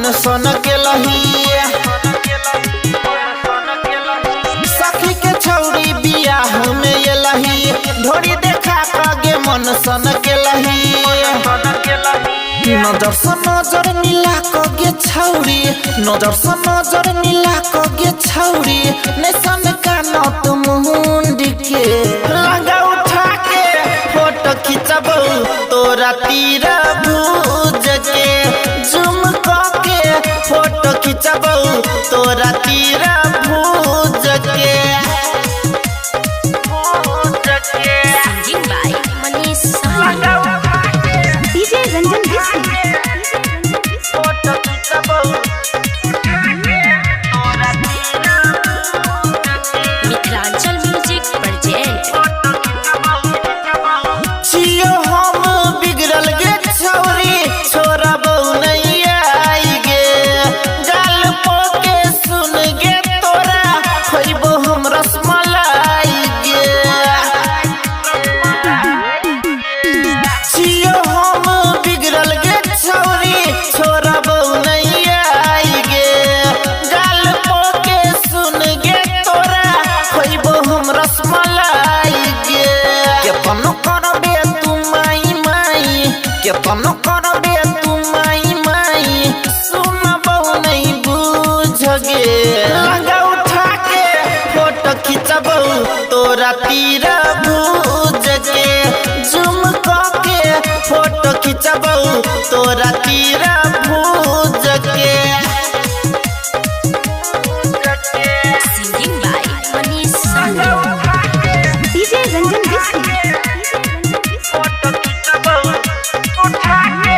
मन सन के लही सखी के छौरी बियाह में ये लही ढोरी देखा कगे मन सन के लही नजर से नजर मिला कगे छौरी नजर से नजर मिला कगे छौरी नैसन का नत मुंड के लगा उठा के फोटो खिंचबो तोरा तीर भूज के जुम के फोटो खिंचबो तोरा तीर भूज के DJ Ranjan Mithilanchal music present जियो हम बिगड़ल गे छौरी छोरा बहु नहीं आई गे गाल पोके सुन गे तोरा खोइबो हम रसमलाई गे जियो हम बिगड़ल गे छौरी छोरा बहु नहीं आई गे गाल पोके सुन गे तोरा खोइबो हम रसमलाई गे केतन करबे तू माई माई केतन करबे तू माई माई सुनबो नहीं बुझ गे लगा उठा के फोटो खिंचबो तोरा तीर भूज के जुम के फोटो खिंचबो तोरा तीर भूज के singing by Manish Sahni DJ Ranjan photo खिंचबो उठा के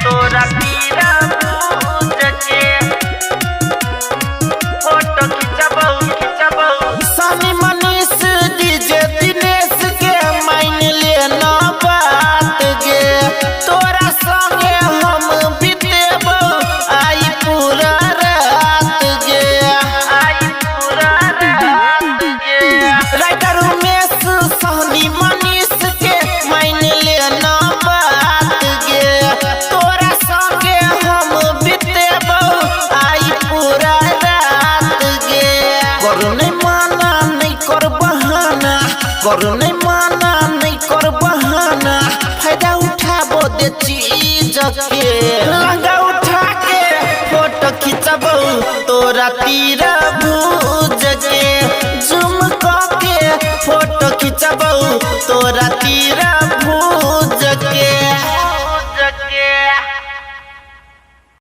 तोरा तीर भूज के फोटो खिंचबो सानी मनीष डीजे दिनेश के मान लेना बात गे तोरा संगे हम बितेबो आई पूरा रात गे राइटर उमेश सहनी मनीष के मान लेना बात गे तोरा संगे हम बितेबो आई पूरा रात गे करू नहीं माना नहीं कर बहाना करू नहीं माना नहीं कर बहाना फायदा उठाबो दे चीज के लगा उठा के फोटो खिंचबो तोरा तीर भूज के जुम के फोटो खिंचबो तोरा